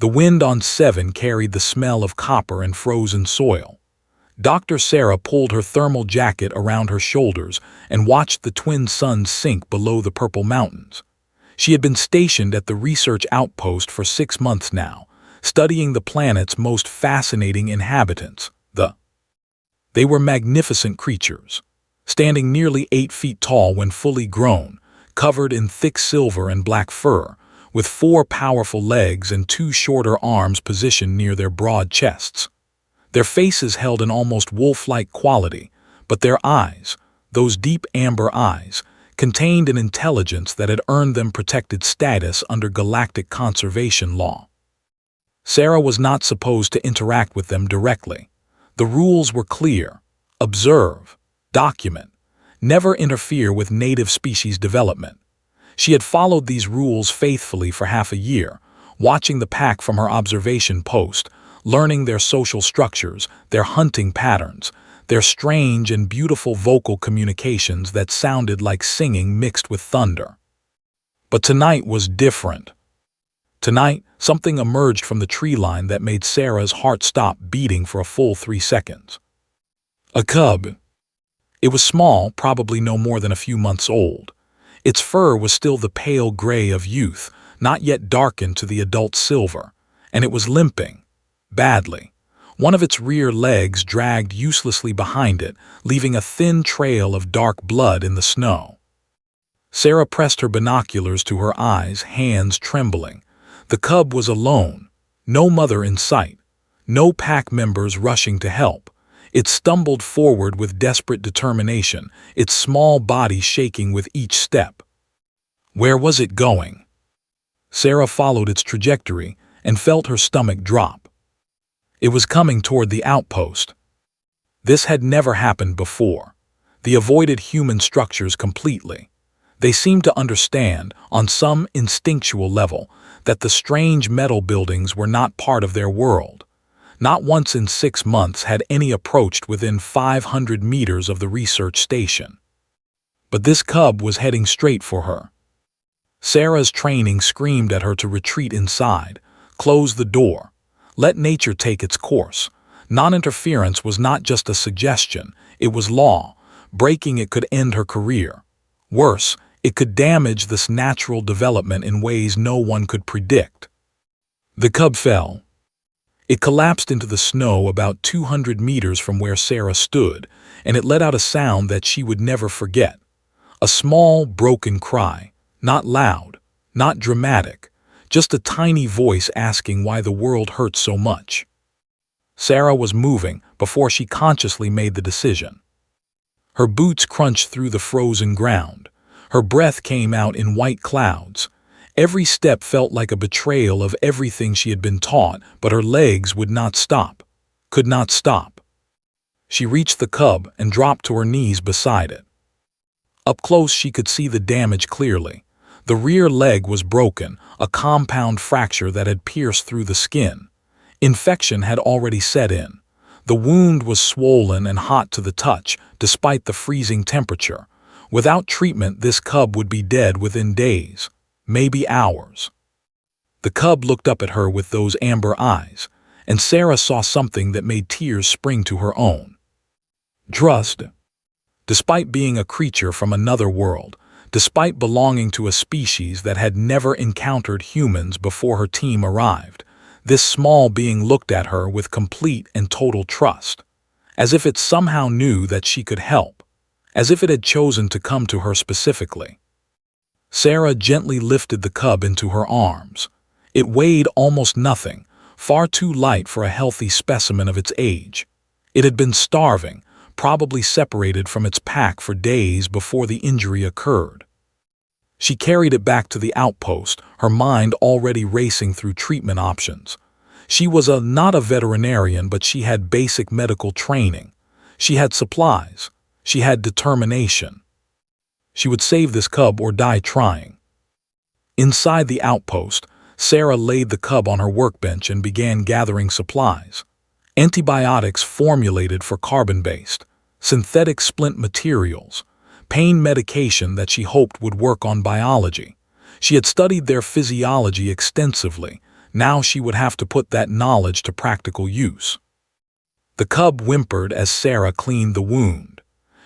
The wind on 7 carried the smell of copper and frozen soil. Dr. Sarah pulled her thermal jacket around her shoulders and watched the twin suns sink below the purple mountains. She had been stationed at the research outpost for 6 months now, studying the planet's most fascinating inhabitants, They were magnificent creatures, standing nearly 8 feet tall when fully grown, covered in thick silver and black fur, with 4 powerful legs and 2 shorter arms positioned near their broad chests. Their faces held an almost wolf-like quality, but their eyes, those deep amber eyes, contained an intelligence that had earned them protected status under galactic conservation law. Sarah was not supposed to interact with them directly. The rules were clear: observe, document, never interfere with native species development. She had followed these rules faithfully for half a year, watching the pack from her observation post, learning their social structures, their hunting patterns, their strange and beautiful vocal communications that sounded like singing mixed with thunder. But tonight was different. Tonight, something emerged from the tree line that made Sarah's heart stop beating for a full 3 seconds. A cub. It was small, probably no more than a few months old. Its fur was still the pale gray of youth, not yet darkened to the adult silver, and it was limping. Badly. One of its rear legs dragged uselessly behind it, leaving a thin trail of dark blood in the snow. Sarah pressed her binoculars to her eyes, hands trembling. The cub was alone, no mother in sight, no pack members rushing to help. It stumbled forward with desperate determination, its small body shaking with each step. Where was it going? Sarah followed its trajectory and felt her stomach drop. It was coming toward the outpost. This had never happened before. They avoided human structures completely. They seemed to understand, on some instinctual level, that the strange metal buildings were not part of their world. Not once in 6 months had any approached within 500 meters of the research station. But this cub was heading straight for her. Sarah's training screamed at her to retreat inside, close the door, let nature take its course. Non-interference was not just a suggestion, it was law. Breaking it could end her career. Worse, it could damage this natural development in ways no one could predict. The cub fell. It collapsed into the snow about 200 meters from where Sarah stood, and it let out a sound that she would never forget. A small, broken cry, not loud, not dramatic, just a tiny voice asking why the world hurt so much. Sarah was moving before she consciously made the decision. Her boots crunched through the frozen ground. Her breath came out in white clouds. Every step felt like a betrayal of everything she had been taught, but her legs would not stop, could not stop. She reached the cub and dropped to her knees beside it. Up close she could see the damage clearly. The rear leg was broken, a compound fracture that had pierced through the skin. Infection had already set in. The wound was swollen and hot to the touch, despite the freezing temperature. Without treatment, this cub would be dead within days, maybe hours. The cub looked up at her with those amber eyes, and Sarah saw something that made tears spring to her own. Trust. Despite being a creature from another world, despite belonging to a species that had never encountered humans before her team arrived, this small being looked at her with complete and total trust, as if it somehow knew that she could help, as if it had chosen to come to her specifically. Sarah gently lifted the cub into her arms. It weighed almost nothing, far too light for a healthy specimen of its age. It had been starving, probably separated from its pack for days before the injury occurred. She carried it back to the outpost, her mind already racing through treatment options. She was not a veterinarian, but she had basic medical training. She had supplies. She had determination. She would save this cub or die trying. Inside the outpost, Sarah laid the cub on her workbench and began gathering supplies. Antibiotics formulated for carbon-based, synthetic splint materials, pain medication that she hoped would work on biology. She had studied their physiology extensively, Now she would have to put that knowledge to practical use. The cub whimpered as Sarah cleaned the wound.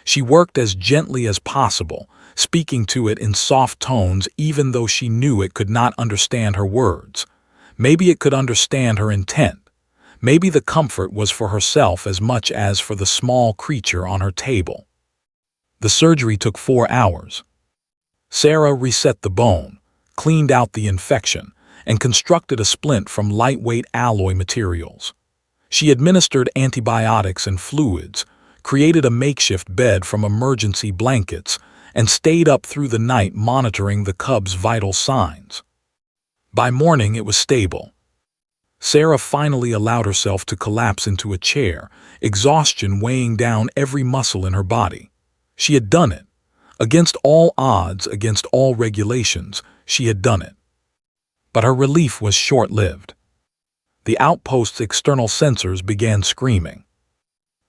She worked as gently as possible, speaking to it in soft tones even though she knew it could not understand her words. Maybe it could understand her intent. Maybe the comfort was for herself as much as for the small creature on her table. The surgery took 4 hours. Sarah reset the bone, cleaned out the infection, and constructed a splint from lightweight alloy materials. She administered antibiotics and fluids, created a makeshift bed from emergency blankets, and stayed up through the night monitoring the cub's vital signs. By morning it was stable. Sarah finally allowed herself to collapse into a chair, exhaustion weighing down every muscle in her body. She had done it. Against all odds, against all regulations, she had done it. But her relief was short-lived. The outpost's external sensors began screaming.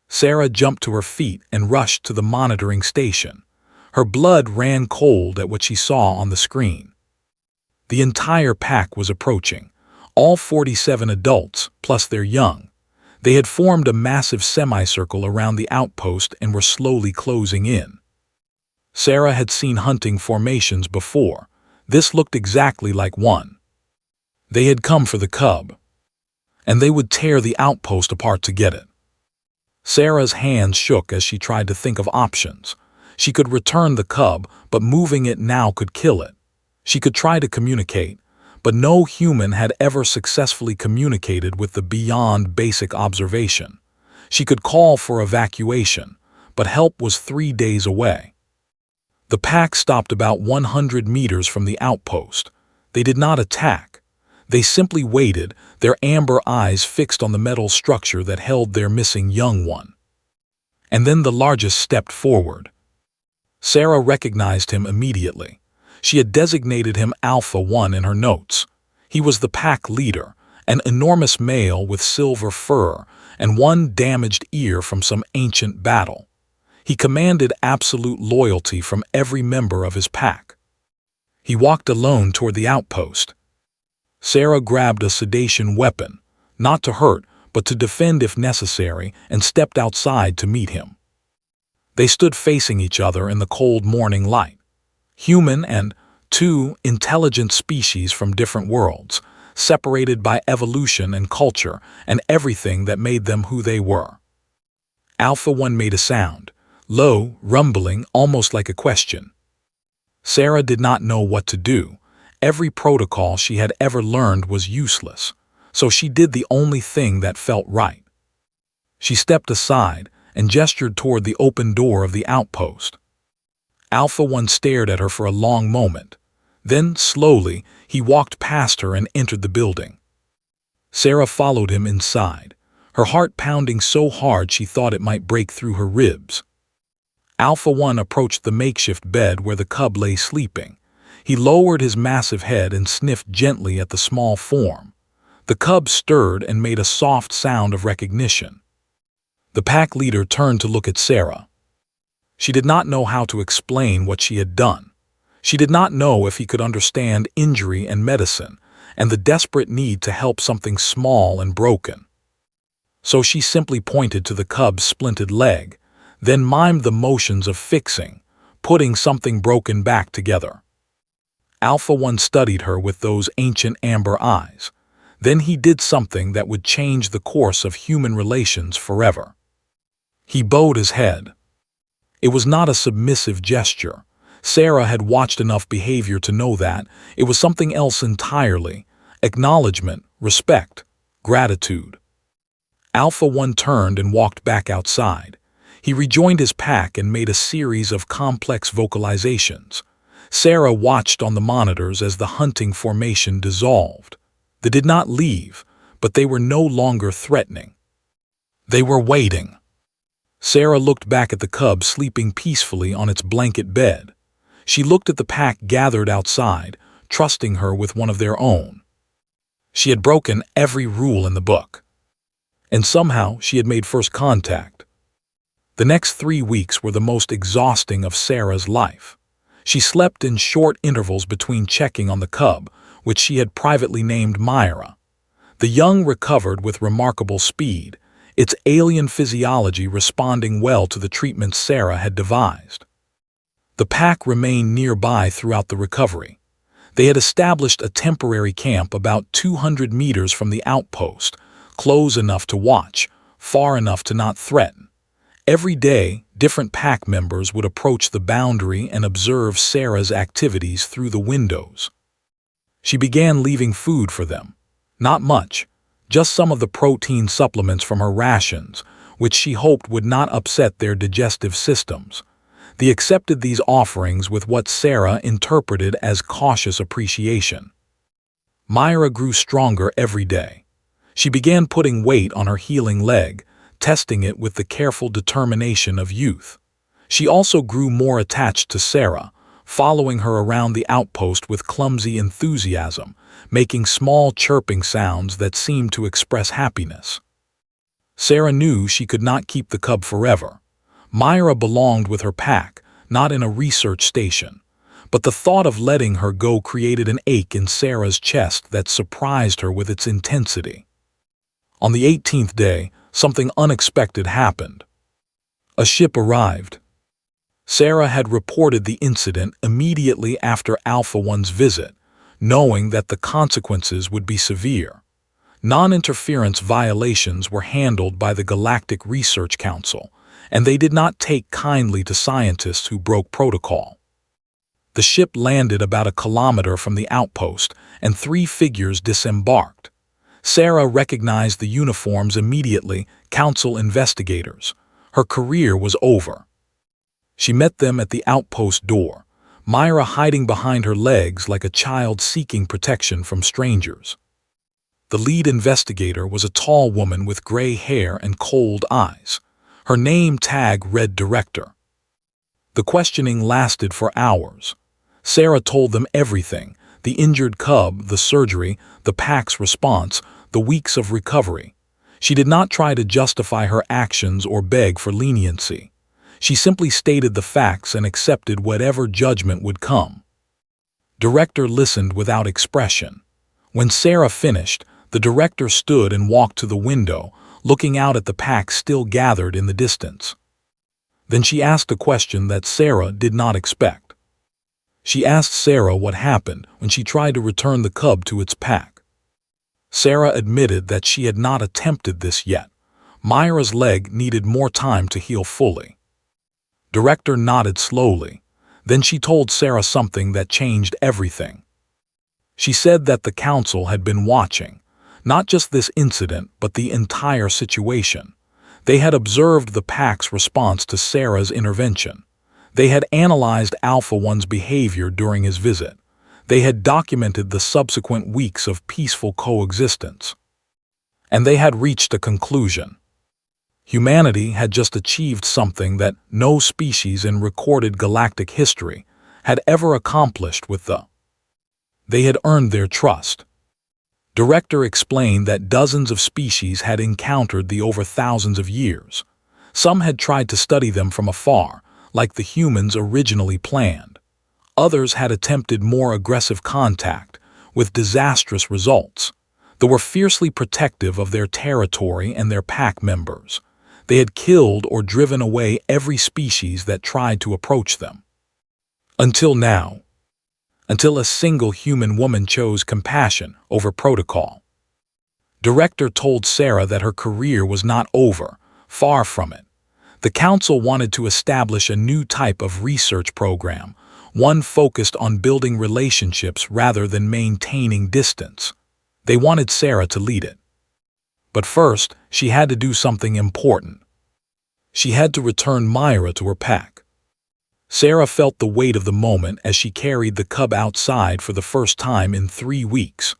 Sarah jumped to her feet and rushed to the monitoring station. Her blood ran cold at what she saw on the screen. The entire pack was approaching. All 47 adults, plus their young. They had formed a massive semicircle around the outpost and were slowly closing in. Sarah had seen hunting formations before. This looked exactly like one. They had come for the cub, and they would tear the outpost apart to get it. Sarah's hands shook as she tried to think of options. She could return the cub, but moving it now could kill it. She could try to communicate, but no human had ever successfully communicated with the beyond basic observation. She could call for evacuation, but help was 3 days away. The pack stopped about 100 meters from the outpost. They did not attack. They simply waited, their amber eyes fixed on the metal structure that held their missing young one. And then the largest stepped forward. Sarah recognized him immediately. She had designated him Alpha 1 in her notes. He was the pack leader, an enormous male with silver fur and one damaged ear from some ancient battle. He commanded absolute loyalty from every member of his pack. He walked alone toward the outpost. Sarah grabbed a sedation weapon, not to hurt, but to defend if necessary, and stepped outside to meet him. They stood facing each other in the cold morning light. Human and 2 intelligent species from different worlds, separated by evolution and culture and everything that made them who they were. Alpha 1 made a sound, low, rumbling, almost like a question. Sarah did not know what to do. Every protocol she had ever learned was useless, so she did the only thing that felt right. She stepped aside and gestured toward the open door of the outpost. Alpha 1 stared at her for a long moment. Then, slowly, he walked past her and entered the building. Sarah followed him inside, her heart pounding so hard she thought it might break through her ribs. Alpha 1 approached the makeshift bed where the cub lay sleeping. He lowered his massive head and sniffed gently at the small form. The cub stirred and made a soft sound of recognition. The pack leader turned to look at Sarah. She did not know how to explain what she had done. She did not know if he could understand injury and medicine, and the desperate need to help something small and broken. So she simply pointed to the cub's splinted leg, then mimed the motions of fixing, putting something broken back together. Alpha 1 studied her with those ancient amber eyes. Then he did something that would change the course of human relations forever. He bowed his head. It was not a submissive gesture. Sarah had watched enough behavior to know that. It was something else entirely. Acknowledgement, respect, gratitude. Alpha 1 turned and walked back outside. He rejoined his pack and made a series of complex vocalizations. Sarah watched on the monitors as the hunting formation dissolved. They did not leave, but they were no longer threatening. They were waiting. Sarah looked back at the cub sleeping peacefully on its blanket bed. She looked at the pack gathered outside, trusting her with one of their own. She had broken every rule in the book. And somehow she had made first contact. The next 3 weeks were the most exhausting of Sarah's life. She slept in short intervals between checking on the cub, which she had privately named Myra. The young recovered with remarkable speed, its alien physiology responding well to the treatments Sarah had devised. The pack remained nearby throughout the recovery. They had established a temporary camp about 200 meters from the outpost, close enough to watch, far enough to not threaten. Every day, different pack members would approach the boundary and observe Sarah's activities through the windows. She began leaving food for them. Not much, just some of the protein supplements from her rations, which she hoped would not upset their digestive systems. They accepted these offerings with what Sarah interpreted as cautious appreciation. Myra grew stronger every day. She began putting weight on her healing leg, testing it with the careful determination of youth. She also grew more attached to Sarah, following her around the outpost with clumsy enthusiasm, making small chirping sounds that seemed to express happiness. Sarah knew she could not keep the cub forever. Myra belonged with her pack, not in a research station, but the thought of letting her go created an ache in Sarah's chest that surprised her with its intensity. On the 18th day, something unexpected happened. A ship arrived. Sarah had reported the incident immediately after Alpha One's visit, knowing that the consequences would be severe. Non-interference violations were handled by the Galactic Research Council, and they did not take kindly to scientists who broke protocol. The ship landed about a kilometer from the outpost, and 3 figures disembarked. Sarah recognized the uniforms immediately, council investigators. Her career was over. She met them at the outpost door, Myra hiding behind her legs like a child seeking protection from strangers. The lead investigator was a tall woman with gray hair and cold eyes. Her name tag read Director. The questioning lasted for hours. Sarah told them everything: the injured cub, the surgery, the pack's response, the weeks of recovery. She did not try to justify her actions or beg for leniency. She simply stated the facts and accepted whatever judgment would come. Director listened without expression. When Sarah finished, the director stood and walked to the window, looking out at the pack still gathered in the distance. Then she asked a question that Sarah did not expect. She asked Sarah what happened when she tried to return the cub to its pack. Sarah admitted that she had not attempted this yet. Myra's leg needed more time to heal fully. Director nodded slowly. Then she told Sarah something that changed everything. She said that the council had been watching, not just this incident, but the entire situation. They had observed the pack's response to Sarah's intervention. They had analyzed Alpha One's behavior during his visit. They had documented the subsequent weeks of peaceful coexistence. And they had reached a conclusion. Humanity had just achieved something that no species in recorded galactic history had ever accomplished with the. They had earned their trust. Director explained that dozens of species had encountered the over thousands of years. Some had tried to study them from afar, like the humans originally planned. Others had attempted more aggressive contact, with disastrous results. They were fiercely protective of their territory and their pack members. They had killed or driven away every species that tried to approach them. Until now. Until a single human woman chose compassion over protocol. Director told Sarah that her career was not over, far from it. The council wanted to establish a new type of research program, one focused on building relationships rather than maintaining distance. They wanted Sarah to lead it. But first, she had to do something important. She had to return Myra to her pack. Sarah felt the weight of the moment as she carried the cub outside for the first time in 3 weeks.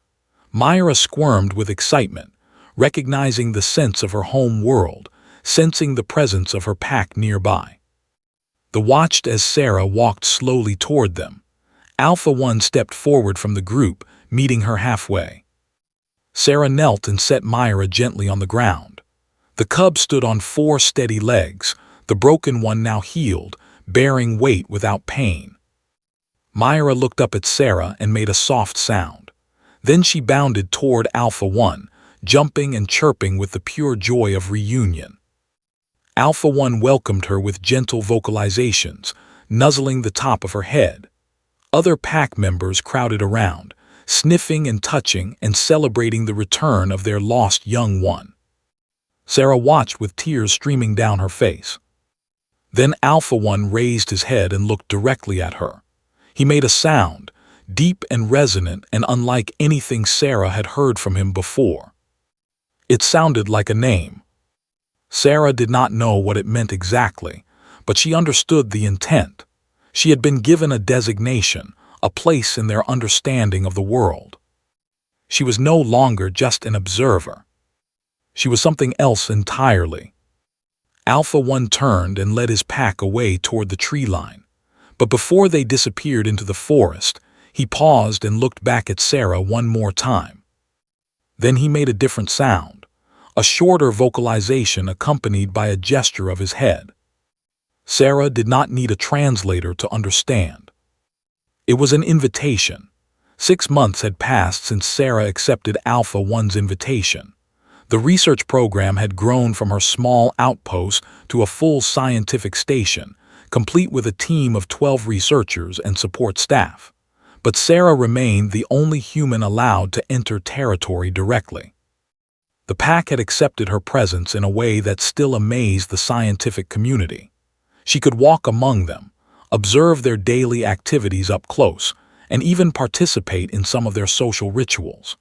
Myra squirmed with excitement, recognizing the sense of her home world, sensing the presence of her pack nearby. They watched as Sarah walked slowly toward them. Alpha One stepped forward from the group, meeting her halfway. Sarah knelt and set Myra gently on the ground. The cub stood on 4 steady legs, the broken one now healed, bearing weight without pain. Myra looked up at Sarah and made a soft sound. Then she bounded toward Alpha One, jumping and chirping with the pure joy of reunion. Alpha One welcomed her with gentle vocalizations, nuzzling the top of her head. Other pack members crowded around, sniffing and touching and celebrating the return of their lost young one. Sarah watched with tears streaming down her face. Then Alpha One raised his head and looked directly at her. He made a sound, deep and resonant and unlike anything Sarah had heard from him before. It sounded like a name. Sarah did not know what it meant exactly, but she understood the intent. She had been given a designation, a place in their understanding of the world. She was no longer just an observer. She was something else entirely. Alpha One turned and led his pack away toward the tree line. But before they disappeared into the forest, he paused and looked back at Sarah one more time. Then he made a different sound, a shorter vocalization accompanied by a gesture of his head. Sarah did not need a translator to understand. It was an invitation. 6 months had passed since Sarah accepted Alpha One's invitation. The research program had grown from her small outpost to a full scientific station, complete with a team of 12 researchers and support staff. But Sarah remained the only human allowed to enter territory directly. The pack had accepted her presence in a way that still amazed the scientific community. She could walk among them, observe their daily activities up close, and even participate in some of their social rituals.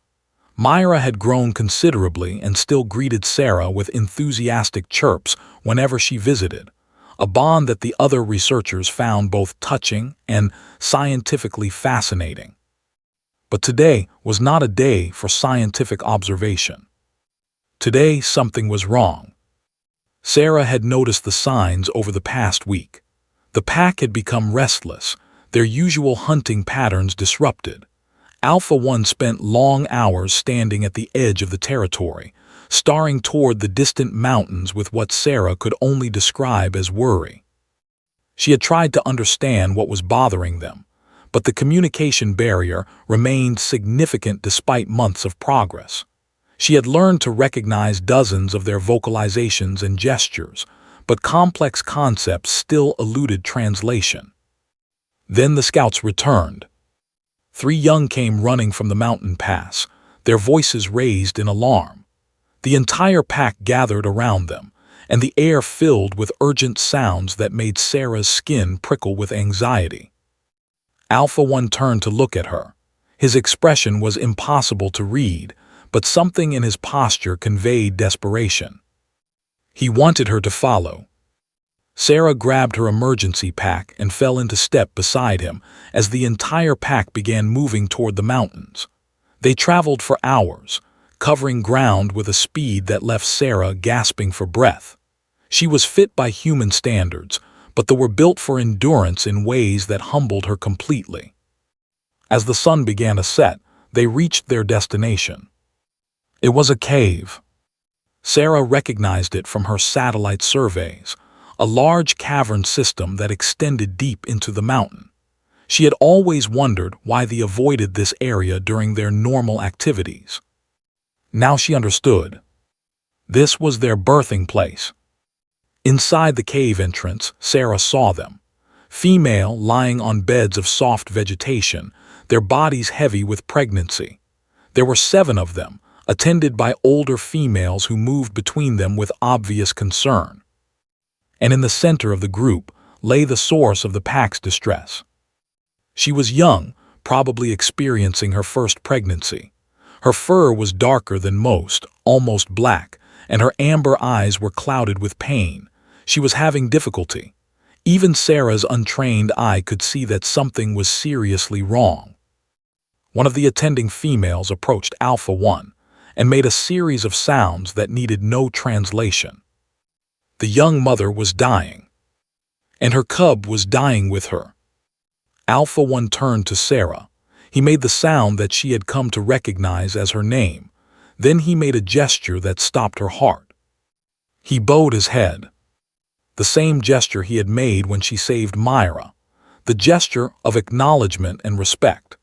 Myra had grown considerably and still greeted Sarah with enthusiastic chirps whenever she visited, a bond that the other researchers found both touching and scientifically fascinating. But today was not a day for scientific observation. Today something was wrong. Sarah had noticed the signs over the past week. The pack had become restless, their usual hunting patterns disrupted. Alpha One spent long hours standing at the edge of the territory, staring toward the distant mountains with what Sarah could only describe as worry. She had tried to understand what was bothering them, but the communication barrier remained significant despite months of progress. She had learned to recognize dozens of their vocalizations and gestures, but complex concepts still eluded translation. Then the scouts returned. 3 young came running from the mountain pass, their voices raised in alarm. The entire pack gathered around them, and the air filled with urgent sounds that made Sarah's skin prickle with anxiety. Alpha One turned to look at her. His expression was impossible to read, but something in his posture conveyed desperation. He wanted her to follow. Sarah grabbed her emergency pack and fell into step beside him as the entire pack began moving toward the mountains. They traveled for hours, covering ground with a speed that left Sarah gasping for breath. She was fit by human standards, but they were built for endurance in ways that humbled her completely. As the sun began to set, they reached their destination. It was a cave. Sarah recognized it from her satellite surveys, a large cavern system that extended deep into the mountain. She had always wondered why they avoided this area during their normal activities. Now she understood. This was their birthing place. Inside the cave entrance, Sarah saw them. Female lying on beds of soft vegetation, their bodies heavy with pregnancy. There were 7 of them, attended by older females who moved between them with obvious concern. And in the center of the group lay the source of the pack's distress. She was young, probably experiencing her first pregnancy. Her fur was darker than most, almost black, and her amber eyes were clouded with pain. She was having difficulty. Even Sarah's untrained eye could see that something was seriously wrong. One of the attending females approached Alpha One and made a series of sounds that needed no translation. The young mother was dying, and her cub was dying with her. Alpha One turned to Sarah. He made the sound that she had come to recognize as her name. Then he made a gesture that stopped her heart. He bowed his head. The same gesture he had made when she saved Myra, the gesture of acknowledgement and respect.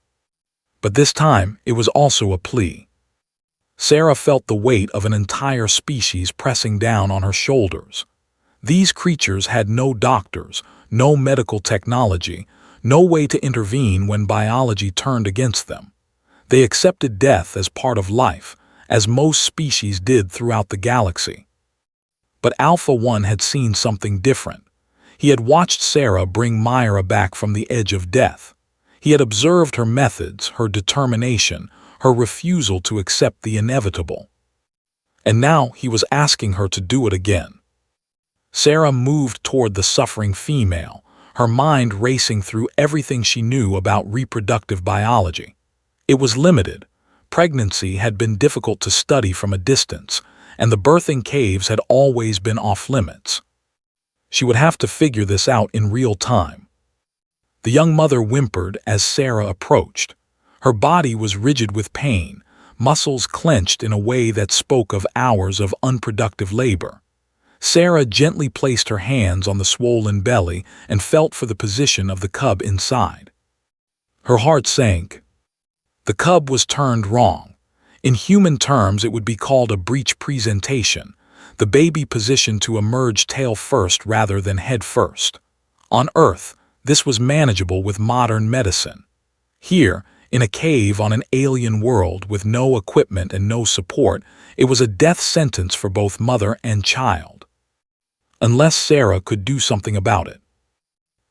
But this time it was also a plea. Sarah felt the weight of an entire species pressing down on her shoulders. These creatures had no doctors, no medical technology, no way to intervene when biology turned against them. They accepted death as part of life, as most species did throughout the galaxy. But Alpha One had seen something different. He had watched Sarah bring Myra back from the edge of death. He had observed her methods, her determination, her refusal to accept the inevitable. And now he was asking her to do it again. Sarah moved toward the suffering female, her mind racing through everything she knew about reproductive biology. It was limited. Pregnancy had been difficult to study from a distance, and the birthing caves had always been off-limits. She would have to figure this out in real time. The young mother whimpered as Sarah approached. Her body was rigid with pain, muscles clenched in a way that spoke of hours of unproductive labor. Sarah gently placed her hands on the swollen belly and felt for the position of the cub inside. Her heart sank. The cub was turned wrong. In human terms, it would be called a breech presentation, the baby positioned to emerge tail first rather than head first. On Earth, this was manageable with modern medicine. Here, in a cave on an alien world with no equipment and no support, it was a death sentence for both mother and child. Unless Sarah could do something about it.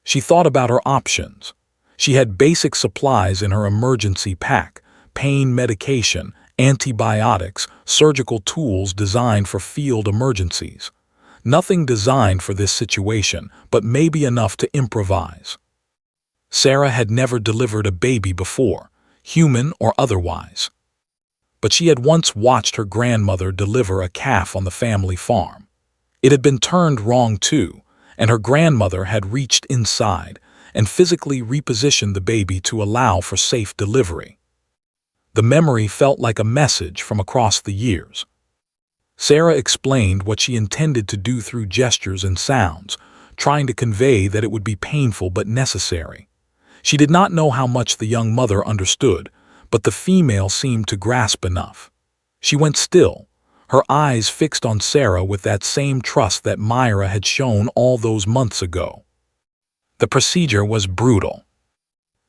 She thought about her options. She had basic supplies in her emergency pack: pain medication, antibiotics, surgical tools designed for field emergencies. Nothing designed for this situation, but maybe enough to improvise. Sarah had never delivered a baby before, human or otherwise. But she had once watched her grandmother deliver a calf on the family farm. It had been turned wrong too, and her grandmother had reached inside and physically repositioned the baby to allow for safe delivery. The memory felt like a message from across the years. Sarah explained what she intended to do through gestures and sounds, trying to convey that it would be painful but necessary. She did not know how much the young mother understood, but the female seemed to grasp enough. She went still, her eyes fixed on Sarah with that same trust that Myra had shown all those months ago. The procedure was brutal.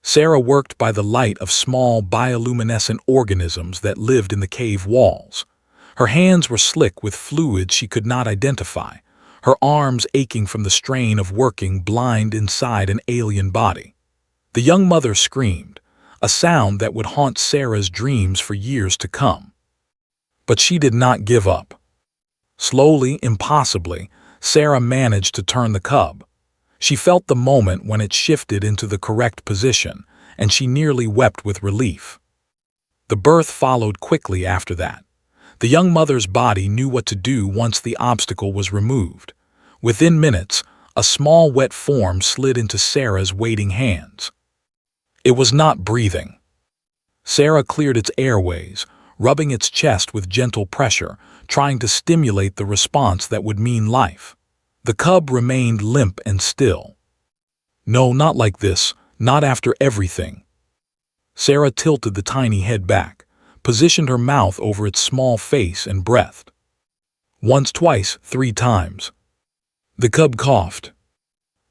Sarah worked by the light of small bioluminescent organisms that lived in the cave walls. Her hands were slick with fluids she could not identify, her arms aching from the strain of working blind inside an alien body. The young mother screamed, a sound that would haunt Sarah's dreams for years to come. But she did not give up. Slowly, impossibly, Sarah managed to turn the cub. She felt the moment when it shifted into the correct position, and she nearly wept with relief. The birth followed quickly after that. The young mother's body knew what to do once the obstacle was removed. Within minutes, a small wet form slid into Sarah's waiting hands. It was not breathing. Sarah cleared its airways, rubbing its chest with gentle pressure, trying to stimulate the response that would mean life. The cub remained limp and still. No, not like this, not after everything. Sarah tilted the tiny head back, positioned her mouth over its small face and breathed. Once, twice, 3 times. The cub coughed.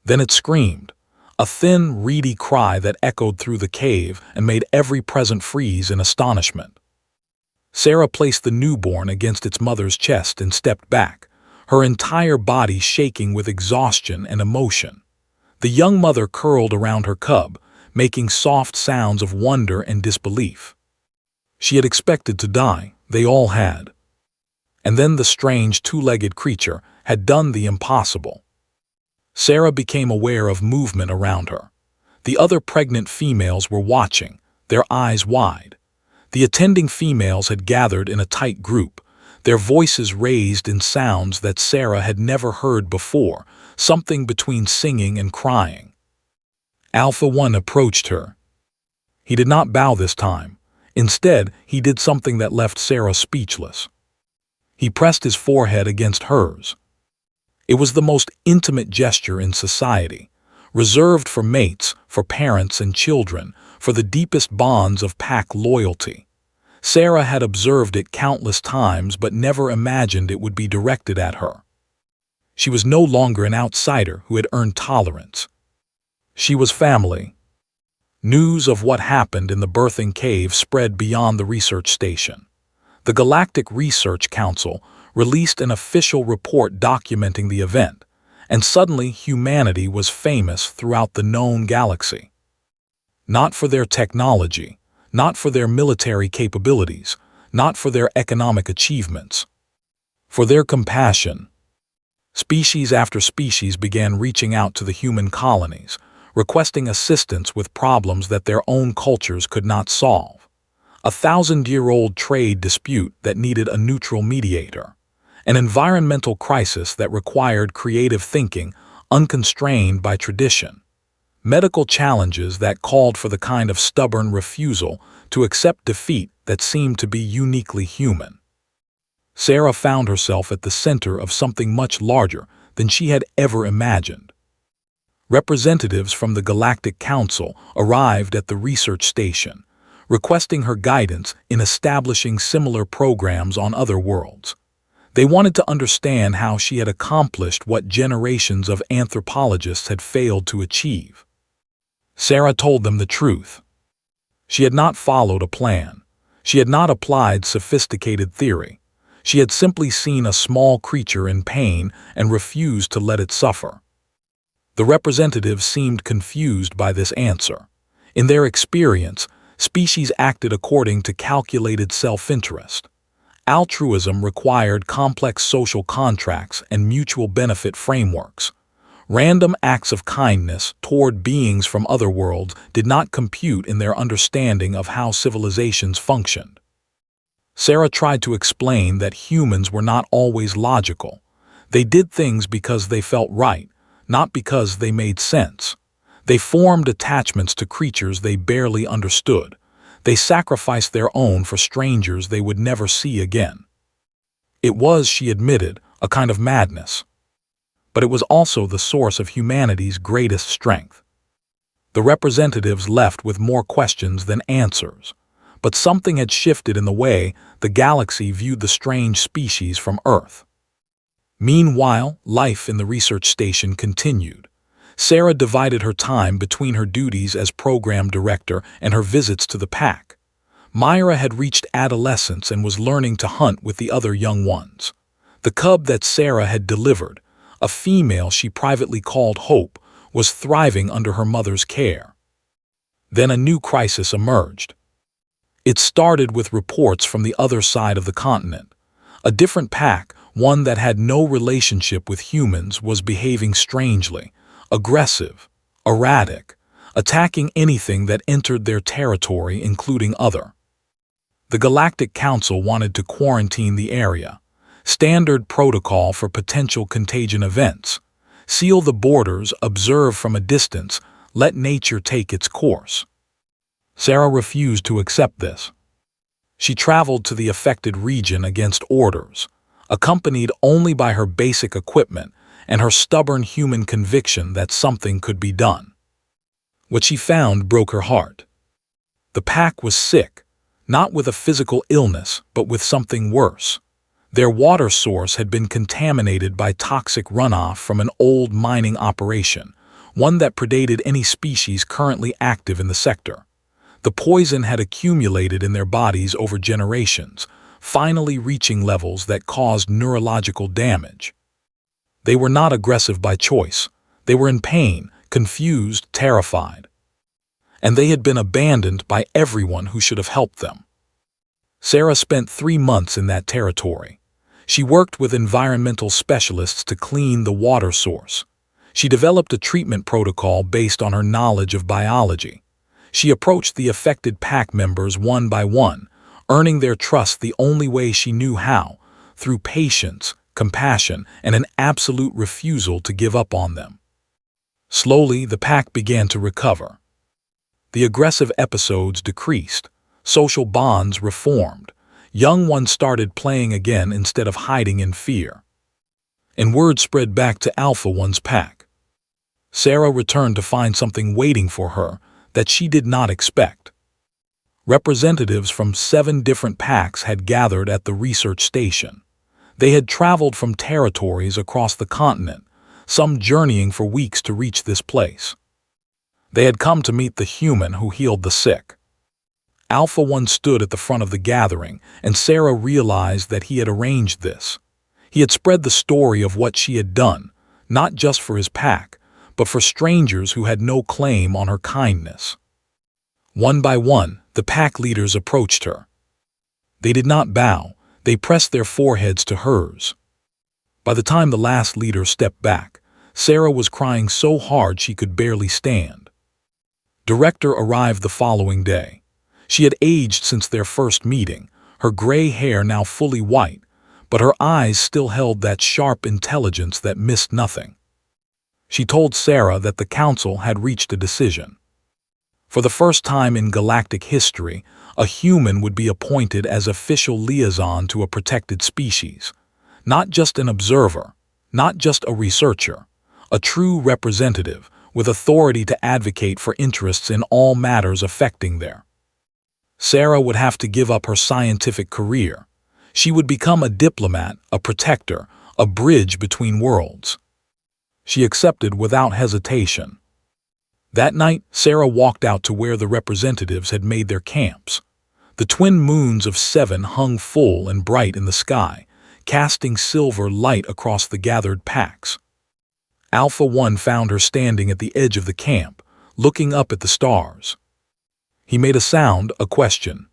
Then it screamed, a thin, reedy cry that echoed through the cave and made every present freeze in astonishment. Sarah placed the newborn against its mother's chest and stepped back, her entire body shaking with exhaustion and emotion. The young mother curled around her cub, making soft sounds of wonder and disbelief. She had expected to die, they all had. And then the strange 2-legged creature had done the impossible. Sarah became aware of movement around her. The other pregnant females were watching, their eyes wide. The attending females had gathered in a tight group, their voices raised in sounds that Sarah had never heard before, something between singing and crying. Alpha One approached her. He did not bow this time. Instead, he did something that left Sarah speechless. He pressed his forehead against hers. It was the most intimate gesture in society, reserved for mates, for parents and children, for the deepest bonds of pack loyalty. Sarah had observed it countless times but never imagined it would be directed at her. She was no longer an outsider who had earned tolerance. She was family. News of what happened in the birthing cave spread beyond the research station. The Galactic Research Council released an official report documenting the event, and suddenly humanity was famous throughout the known galaxy. Not for their technology, not for their military capabilities, not for their economic achievements. For their compassion. Species after species began reaching out to the human colonies, requesting assistance with problems that their own cultures could not solve. A 1,000-year-old trade dispute that needed a neutral mediator. An environmental crisis that required creative thinking, unconstrained by tradition. Medical challenges that called for the kind of stubborn refusal to accept defeat that seemed to be uniquely human. Sarah found herself at the center of something much larger than she had ever imagined. Representatives from the Galactic Council arrived at the research station, requesting her guidance in establishing similar programs on other worlds. They wanted to understand how she had accomplished what generations of anthropologists had failed to achieve. Sarah told them the truth. She had not followed a plan. She had not applied sophisticated theory. She had simply seen a small creature in pain and refused to let it suffer. The representatives seemed confused by this answer. In their experience, species acted according to calculated self-interest. Altruism required complex social contracts and mutual benefit frameworks. Random acts of kindness toward beings from other worlds did not compute in their understanding of how civilizations functioned. Sarah tried to explain that humans were not always logical. They did things because they felt right, not because they made sense. They formed attachments to creatures they barely understood. They sacrificed their own for strangers they would never see again. It was, she admitted, a kind of madness. But it was also the source of humanity's greatest strength. The representatives left with more questions than answers. But something had shifted in the way the galaxy viewed the strange species from Earth. Meanwhile, life in the research station continued. Sarah divided her time between her duties as program director and her visits to the pack. Myra had reached adolescence and was learning to hunt with the other young ones. The cub that Sarah had delivered, a female she privately called Hope, was thriving under her mother's care. Then a new crisis emerged. It started with reports from the other side of the continent. A different pack, one that had no relationship with humans, was behaving strangely, aggressive, erratic, attacking anything that entered their territory, including other. The Galactic Council wanted to quarantine the area. Standard protocol for potential contagion events. Seal the borders, observe from a distance, let nature take its course. Sarah refused to accept this. She traveled to the affected region against orders, accompanied only by her basic equipment and her stubborn human conviction that something could be done. What she found broke her heart. The pack was sick, not with a physical illness, but with something worse. Their water source had been contaminated by toxic runoff from an old mining operation, one that predated any species currently active in the sector. The poison had accumulated in their bodies over generations, finally reaching levels that caused neurological damage. They were not aggressive by choice. They were in pain, confused, terrified. And they had been abandoned by everyone who should have helped them. Sarah spent 3 months in that territory. She worked with environmental specialists to clean the water source. She developed a treatment protocol based on her knowledge of biology. She approached the affected pack members one by one, earning their trust the only way she knew how, through patience, compassion, and an absolute refusal to give up on them. Slowly, the pack began to recover. The aggressive episodes decreased, social bonds reformed, young ones started playing again instead of hiding in fear. And word spread back to Alpha One's pack. Sarah returned to find something waiting for her that she did not expect. Representatives from 7 different packs had gathered at the research station. They had traveled from territories across the continent, some journeying for weeks to reach this place. They had come to meet the human who healed the sick. Alpha One stood at the front of the gathering, and Sarah realized that he had arranged this. He had spread the story of what she had done, not just for his pack, but for strangers who had no claim on her kindness. One by one, the pack leaders approached her. They did not bow, they pressed their foreheads to hers. By the time the last leader stepped back, Sarah was crying so hard she could barely stand. Director arrived the following day. She had aged since their first meeting, her gray hair now fully white, but her eyes still held that sharp intelligence that missed nothing. She told Sarah that the council had reached a decision. For the first time in galactic history, a human would be appointed as official liaison to a protected species. Not just an observer, not just a researcher, a true representative with authority to advocate for interests in all matters affecting their. Sarah would have to give up her scientific career. She would become a diplomat, a protector, a bridge between worlds. She accepted without hesitation. That night, Sarah walked out to where the representatives had made their camps. The twin moons of 7 hung full and bright in the sky, casting silver light across the gathered packs. Alpha One found her standing at the edge of the camp, looking up at the stars. He made a sound, a question.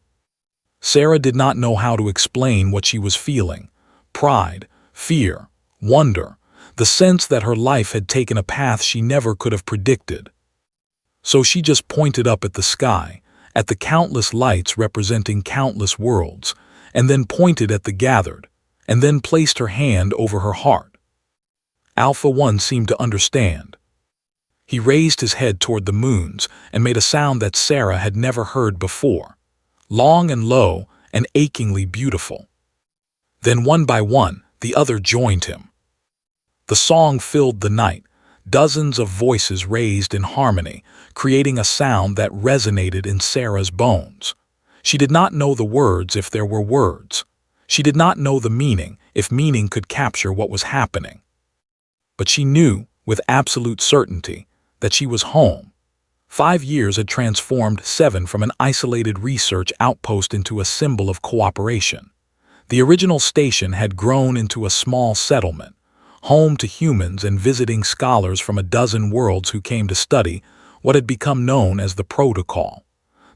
Sarah did not know how to explain what she was feeling. Pride, fear, wonder, the sense that her life had taken a path she never could have predicted. So she just pointed up at the sky, at the countless lights representing countless worlds, and then pointed at the gathered, and then placed her hand over her heart. Alpha One seemed to understand. He raised his head toward the moons and made a sound that Sarah had never heard before, long and low and achingly beautiful. Then one by one, the other joined him. The song filled the night, dozens of voices raised in harmony, creating a sound that resonated in Sarah's bones. She did not know the words if there were words. She did not know the meaning if meaning could capture what was happening. But she knew, with absolute certainty, that she was home. 5 years had transformed 7 from an isolated research outpost into a symbol of cooperation. The original station had grown into a small settlement, home to humans and visiting scholars from a dozen worlds who came to study what had become known as the protocol,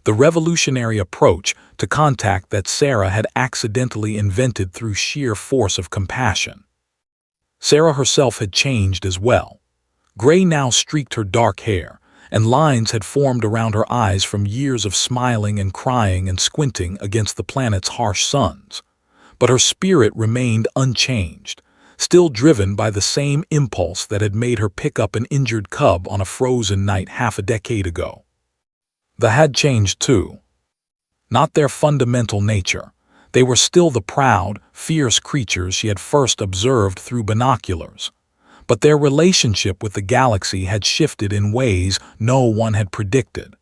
the revolutionary approach to contact that Sarah had accidentally invented through sheer force of compassion. Sarah herself had changed as well. Gray now streaked her dark hair, and lines had formed around her eyes from years of smiling and crying and squinting against the planet's harsh suns. But her spirit remained unchanged, still driven by the same impulse that had made her pick up an injured cub on a frozen night half a decade ago. They had changed too. Not their fundamental nature. They were still the proud, fierce creatures she had first observed through binoculars. But their relationship with the galaxy had shifted in ways no one had predicted.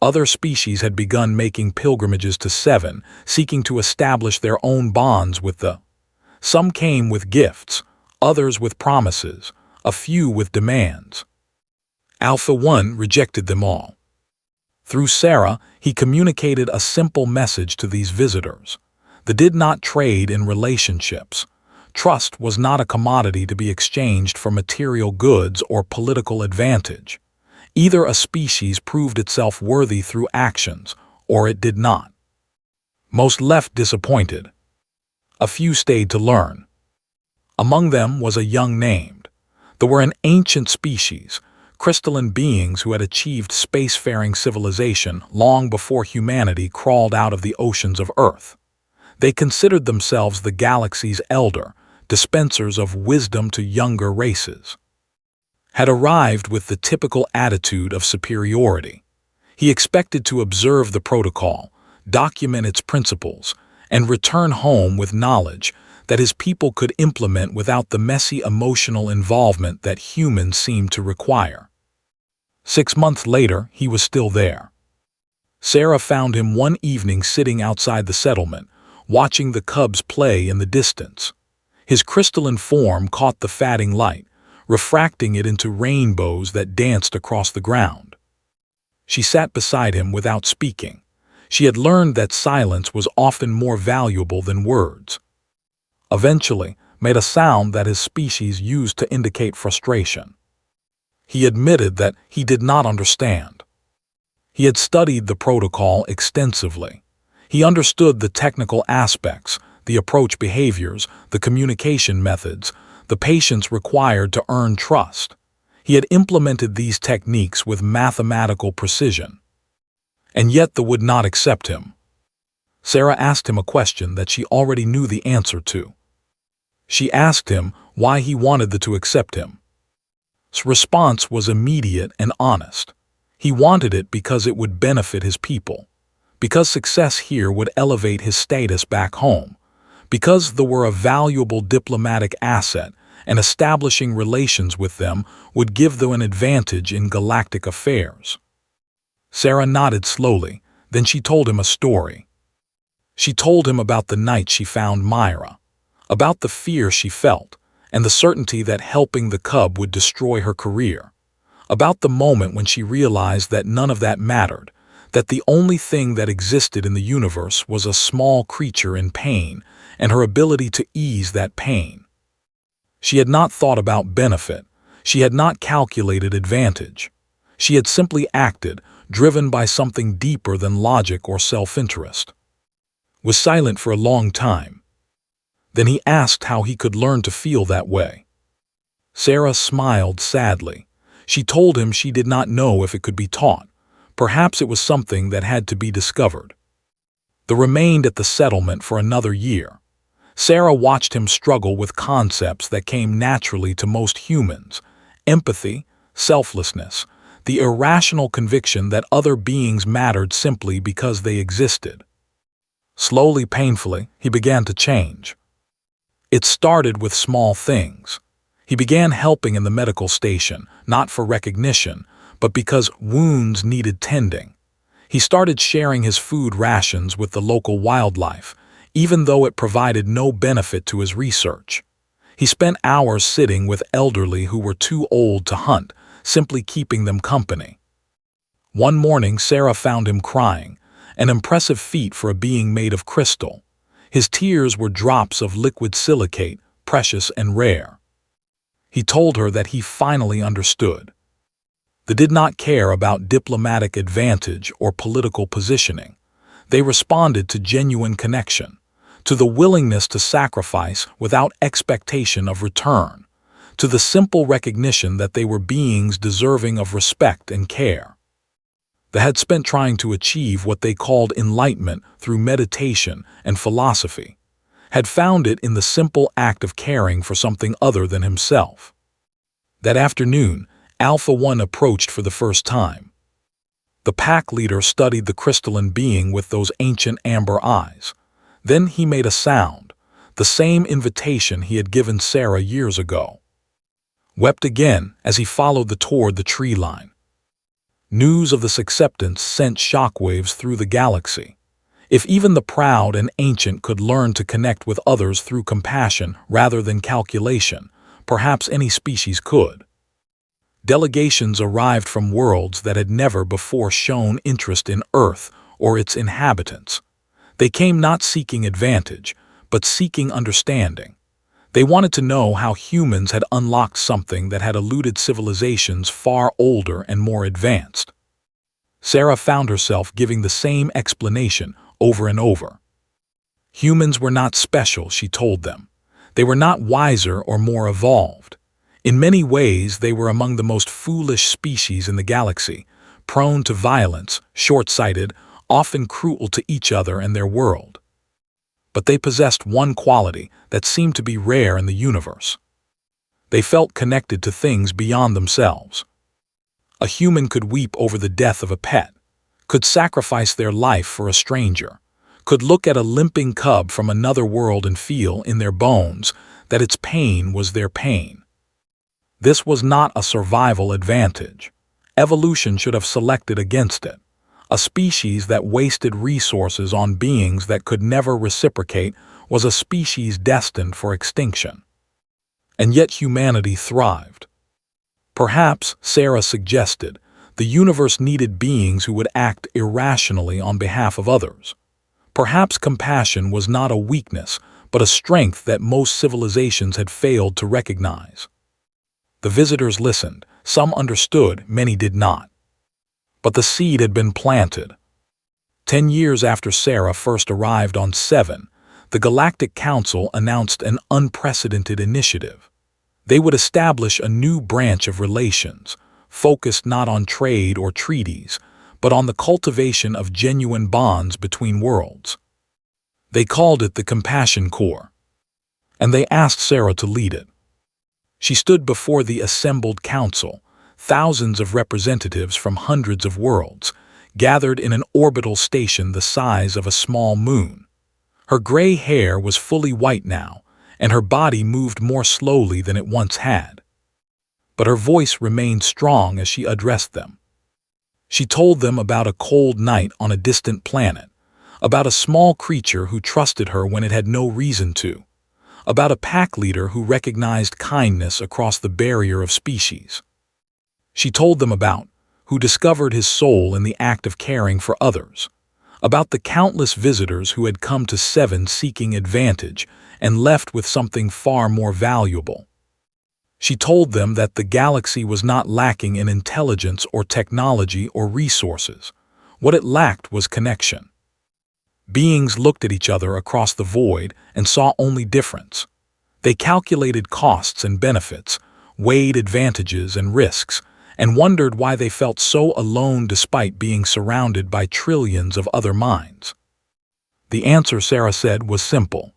Other species had begun making pilgrimages to 7, seeking to establish their own bonds with the. Some came with gifts, others with promises, a few with demands. Alpha One rejected them all. Through Sarah, he communicated a simple message to these visitors. They did not trade in relationships. Trust was not a commodity to be exchanged for material goods or political advantage. Either a species proved itself worthy through actions, or it did not. Most left disappointed. A few stayed to learn. Among them was a young named. They were an ancient species, crystalline beings who had achieved spacefaring civilization long before humanity crawled out of the oceans of Earth. They considered themselves the galaxy's elder, dispensers of wisdom to younger races. Had arrived with the typical attitude of superiority. He expected to observe the protocol, document its principles, and return home with knowledge that his people could implement without the messy emotional involvement that humans seemed to require. 6 months later, he was still there. Sarah found him one evening sitting outside the settlement, watching the cubs play in the distance. His crystalline form caught the fading light, refracting it into rainbows that danced across the ground. She sat beside him without speaking. She had learned that silence was often more valuable than words. Eventually, made a sound that his species used to indicate frustration. He admitted that he did not understand. He had studied the protocol extensively. He understood the technical aspects, the approach behaviors, the communication methods, the patience required to earn trust. He had implemented these techniques with mathematical precision. And yet they would not accept him. Sarah asked him a question that she already knew the answer to. She asked him why he wanted them to accept him. His response was immediate and honest. He wanted it because it would benefit his people, because success here would elevate his status back home, because they were a valuable diplomatic asset, and establishing relations with them would give them an advantage in galactic affairs. Sarah nodded slowly, then she told him a story. She told him about the night she found Myra, about the fear she felt, and the certainty that helping the cub would destroy her career, about the moment when she realized that none of that mattered, that the only thing that existed in the universe was a small creature in pain and her ability to ease that pain. She had not thought about benefit. She had not calculated advantage. She had simply acted, driven by something deeper than logic or self-interest. Was silent for a long time. Then he asked how he could learn to feel that way. Sarah smiled sadly. She told him she did not know if it could be taught. Perhaps it was something that had to be discovered. They remained at the settlement for another year. Sarah watched him struggle with concepts that came naturally to most humans: empathy, selflessness, the irrational conviction that other beings mattered simply because they existed. Slowly, painfully, he began to change. It started with small things. He began helping in the medical station, not for recognition, but because wounds needed tending. He started sharing his food rations with the local wildlife, even though it provided no benefit to his research. He spent hours sitting with elderly who were too old to hunt, simply keeping them company. One morning, Sarah found him crying, an impressive feat for a being made of crystal. His tears were drops of liquid silicate, precious and rare. He told her that he finally understood. They did not care about diplomatic advantage or political positioning. They responded to genuine connection, to the willingness to sacrifice without expectation of return, to the simple recognition that they were beings deserving of respect and care. They had spent trying to achieve what they called enlightenment through meditation and philosophy, had found it in the simple act of caring for something other than himself. That afternoon, Alpha 1 approached for the first time. The pack leader studied the crystalline being with those ancient amber eyes. Then he made a sound, the same invitation he had given Sarah years ago. Wept again as he followed toward the tree line. News of this acceptance sent shockwaves through the galaxy. If even the proud and ancient could learn to connect with others through compassion rather than calculation, perhaps any species could. Delegations arrived from worlds that had never before shown interest in Earth or its inhabitants. They came not seeking advantage, but seeking understanding. They wanted to know how humans had unlocked something that had eluded civilizations far older and more advanced. Sarah found herself giving the same explanation over and over. Humans were not special, she told them. They were not wiser or more evolved. In many ways, they were among the most foolish species in the galaxy, prone to violence, short-sighted, often cruel to each other and their world. But they possessed one quality that seemed to be rare in the universe. They felt connected to things beyond themselves. A human could weep over the death of a pet, could sacrifice their life for a stranger, could look at a limping cub from another world and feel in their bones that its pain was their pain. This was not a survival advantage. Evolution should have selected against it. A species that wasted resources on beings that could never reciprocate was a species destined for extinction. And yet humanity thrived. Perhaps, Sarah suggested, the universe needed beings who would act irrationally on behalf of others. Perhaps compassion was not a weakness, but a strength that most civilizations had failed to recognize. The visitors listened. Some understood, many did not. But the seed had been planted. 10 years after Sarah first arrived on Seven, the Galactic Council announced an unprecedented initiative. They would establish a new branch of relations, focused not on trade or treaties, but on the cultivation of genuine bonds between worlds. They called it the Compassion Corps, and they asked Sarah to lead it. She stood before the assembled council, thousands of representatives from hundreds of worlds, gathered in an orbital station the size of a small moon. Her gray hair was fully white now, and her body moved more slowly than it once had. But her voice remained strong as she addressed them. She told them about a cold night on a distant planet, about a small creature who trusted her when it had no reason to, about a pack leader who recognized kindness across the barrier of species. She told them about who discovered his soul in the act of caring for others, about the countless visitors who had come to Seven seeking advantage and left with something far more valuable. She told them that the galaxy was not lacking in intelligence or technology or resources. What it lacked was connection. Beings looked at each other across the void and saw only difference. They calculated costs and benefits, weighed advantages and risks, and wondered why they felt so alone despite being surrounded by trillions of other minds. The answer, Sarah said, was simple.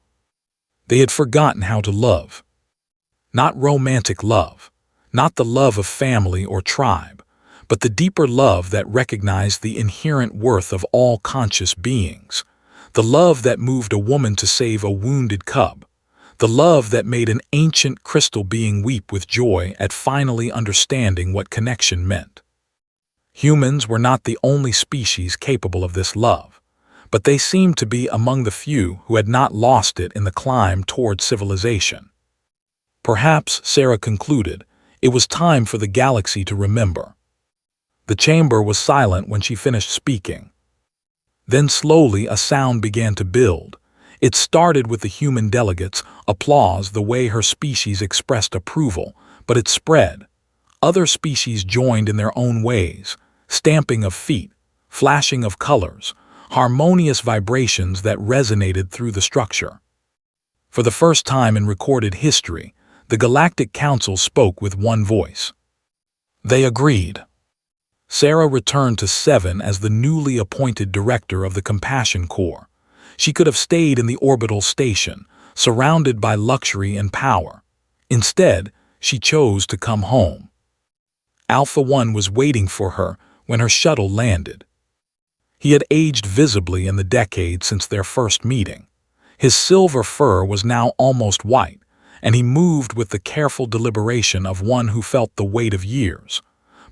They had forgotten how to love. Not romantic love, not the love of family or tribe, but the deeper love that recognized the inherent worth of all conscious beings. The love that moved a woman to save a wounded cub. The love that made an ancient crystal being weep with joy at finally understanding what connection meant. Humans were not the only species capable of this love, but they seemed to be among the few who had not lost it in the climb toward civilization. Perhaps, Sarah concluded, it was time for the galaxy to remember. The chamber was silent when she finished speaking. Then slowly a sound began to build. It started with the human delegates' applause, the way her species expressed approval, but it spread. Other species joined in their own ways, stamping of feet, flashing of colors, harmonious vibrations that resonated through the structure. For the first time in recorded history, the Galactic Council spoke with one voice. They agreed. Sarah returned to Seven as the newly appointed director of the Compassion Corps. She could have stayed in the orbital station, surrounded by luxury and power. Instead, she chose to come home. Alpha One was waiting for her when her shuttle landed. He had aged visibly in the decades since their first meeting. His silver fur was now almost white, and he moved with the careful deliberation of one who felt the weight of years.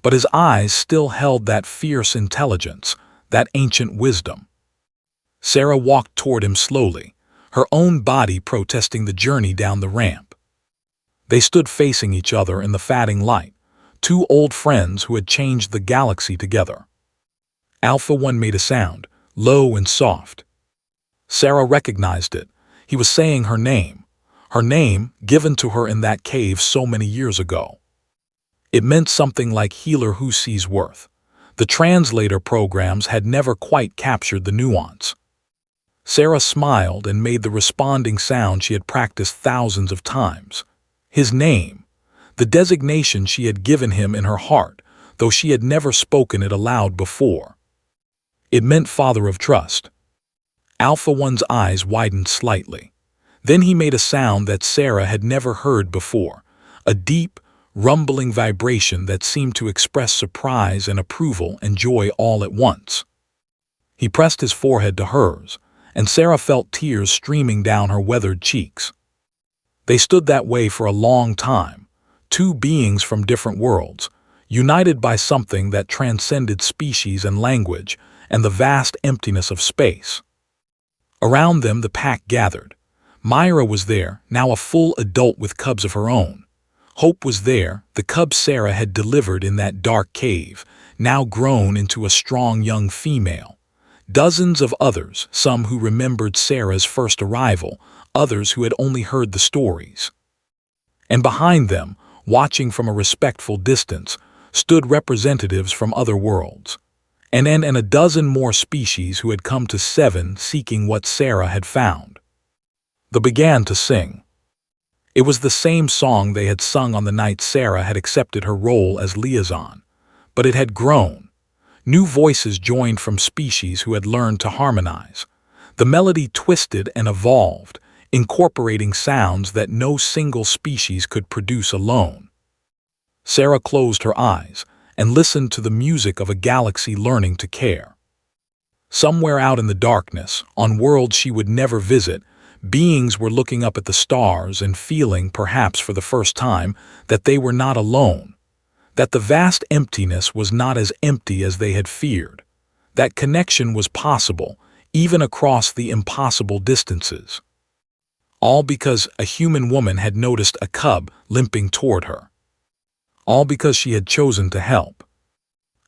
But his eyes still held that fierce intelligence, that ancient wisdom. Sarah walked toward him slowly, her own body protesting the journey down the ramp. They stood facing each other in the fading light, two old friends who had changed the galaxy together. Alpha One made a sound, low and soft. Sarah recognized it. He was saying her name given to her in that cave so many years ago. It meant something like healer who sees worth. The translator programs had never quite captured the nuance. Sarah smiled and made the responding sound she had practiced thousands of times. His name, the designation she had given him in her heart, though she had never spoken it aloud before. It meant Father of Trust. Alpha One's eyes widened slightly. Then he made a sound that Sarah had never heard before, a deep, rumbling vibration that seemed to express surprise and approval and joy all at once. He pressed his forehead to hers, and Sarah felt tears streaming down her weathered cheeks. They stood that way for a long time, two beings from different worlds, united by something that transcended species and language, and the vast emptiness of space. Around them the pack gathered. Myra was there, now a full adult with cubs of her own. Hope was there, the cub Sarah had delivered in that dark cave, now grown into a strong young female. Dozens of others, some who remembered Sarah's first arrival, others who had only heard the stories. And behind them, watching from a respectful distance, stood representatives from other worlds. And a dozen more species who had come to Seven seeking what Sarah had found. They began to sing. It was the same song they had sung on the night Sarah had accepted her role as liaison, but it had grown. New voices joined from species who had learned to harmonize. The melody twisted and evolved, incorporating sounds that no single species could produce alone. Sarah closed her eyes and listened to the music of a galaxy learning to care. Somewhere out in the darkness, on worlds she would never visit, beings were looking up at the stars and feeling, perhaps for the first time, that they were not alone, that the vast emptiness was not as empty as they had feared, that connection was possible, even across the impossible distances. All because a human woman had noticed a cub limping toward her. All because she had chosen to help.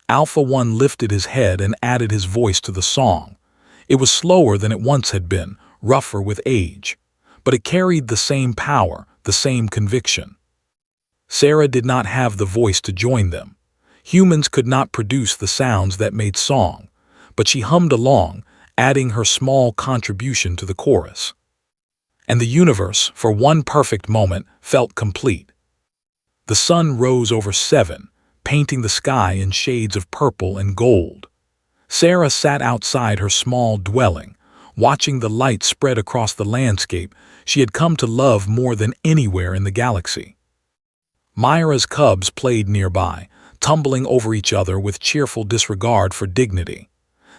Alpha One lifted his head and added his voice to the song. It was slower than it once had been, rougher with age, but it carried the same power, the same conviction. Sarah did not have the voice to join them. Humans could not produce the sounds that made song, but she hummed along, adding her small contribution to the chorus. And the universe, for one perfect moment, felt complete. The sun rose over Seven, painting the sky in shades of purple and gold. Sarah sat outside her small dwelling, watching the light spread across the landscape she had come to love more than anywhere in the galaxy. Myra's cubs played nearby, tumbling over each other with cheerful disregard for dignity.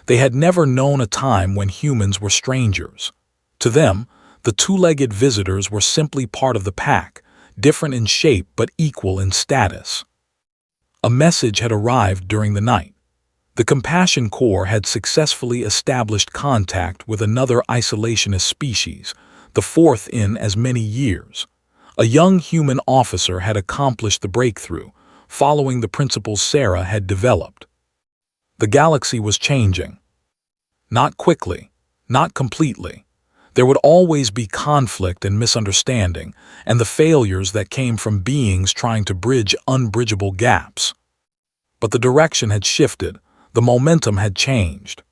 They had never known a time when humans were strangers. To them, the two-legged visitors were simply part of the pack, different in shape but equal in status. A message had arrived during the night. The Compassion Corps had successfully established contact with another isolationist species, the fourth in as many years. A young human officer had accomplished the breakthrough, following the principles Sarah had developed. The galaxy was changing. Not quickly, not completely. There would always be conflict and misunderstanding, and the failures that came from beings trying to bridge unbridgeable gaps. But the direction had shifted, the momentum had changed.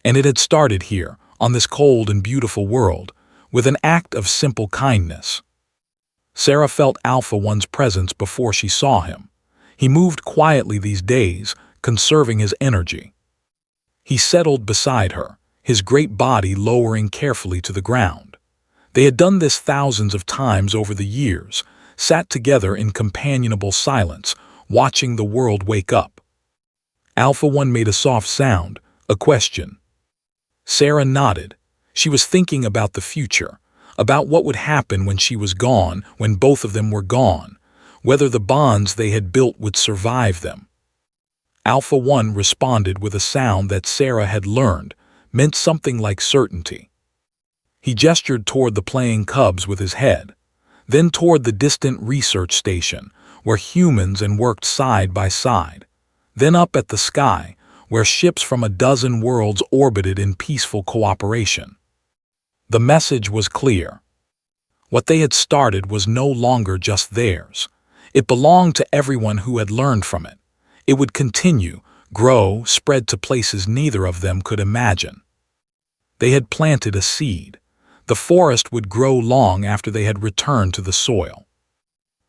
And it had started here, on this cold and beautiful world, with an act of simple kindness. Sarah felt Alpha One's presence before she saw him. He moved quietly these days, conserving his energy. He settled beside her, his great body lowering carefully to the ground. They had done this thousands of times over the years, sat together in companionable silence, watching the world wake up. Alpha One made a soft sound, a question. Sarah nodded. She was thinking about the future, about what would happen when she was gone, when both of them were gone, whether the bonds they had built would survive them. Alpha One responded with a sound that Sarah had learned, meant something like certainty. He gestured toward the playing cubs with his head, then toward the distant research station, where humans worked side by side, then up at the sky, where ships from a dozen worlds orbited in peaceful cooperation. The message was clear. What they had started was no longer just theirs. It belonged to everyone who had learned from it. It would continue, grow, spread to places neither of them could imagine. They had planted a seed. The forest would grow long after they had returned to the soil.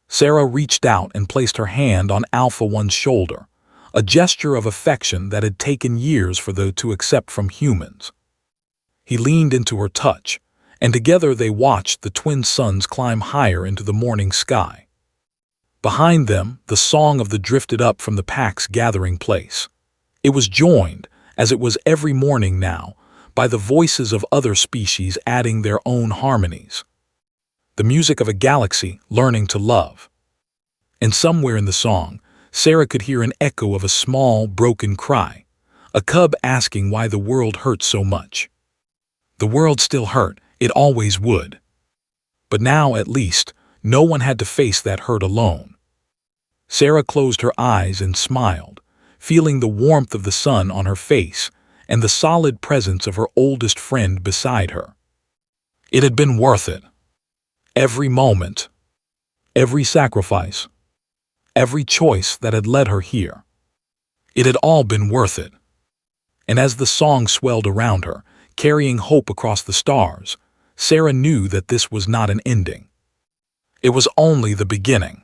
Sarah reached out and placed her hand on Alpha One's shoulder, a gesture of affection that had taken years for them to accept from humans. He leaned into her touch, and together they watched the twin suns climb higher into the morning sky. Behind them, the song of the drifted up from the pack's gathering place. It was joined, as it was every morning now, by the voices of other species adding their own harmonies. The music of a galaxy learning to love. And somewhere in the song, Sarah could hear an echo of a small, broken cry, a cub asking why the world hurt so much. The world still hurt, it always would. But now, at least, no one had to face that hurt alone. Sarah closed her eyes and smiled, feeling the warmth of the sun on her face and the solid presence of her oldest friend beside her. It had been worth it. Every moment, every sacrifice, every choice that had led her here. It had all been worth it. And as the song swelled around her, carrying hope across the stars, Sarah knew that this was not an ending. It was only the beginning.